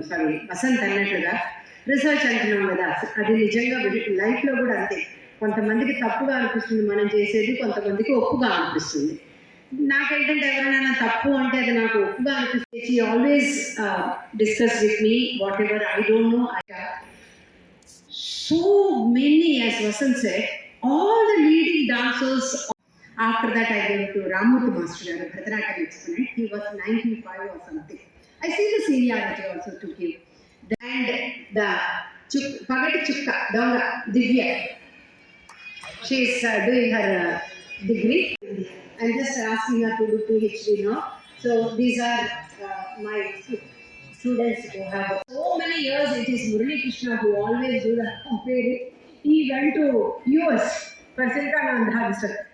Sorry Vasant అన్నట్లుగా research అంటున్నాం కదా, అది నిజంగా లైఫ్లో కూడా అంతే. కొంతమందికి తప్పుగా అనిపిస్తుంది మనం చేసేది, కొంతమందికి ఒప్పుగా అనిపిస్తుంది. నాకేంటంటే ఎవరైనా తప్పు అంటే అది నాకు ఒప్పుగా అనిపిస్తుంది. She always discuss with me what ever I don't know. So many, as Vasant said, all the leading dancers. After that, I went to Ramurthy Master Garu, Bharatanatyam exponent. He was 95 or something. I see the seniority also to him. And the Pagati Chukka, Donga, Divya, she is doing her degree. I'm just asking her to do PhD now. So these are my students who have so many years. It is Murali Krishna who always do the comparing. He went to US for Silkananda.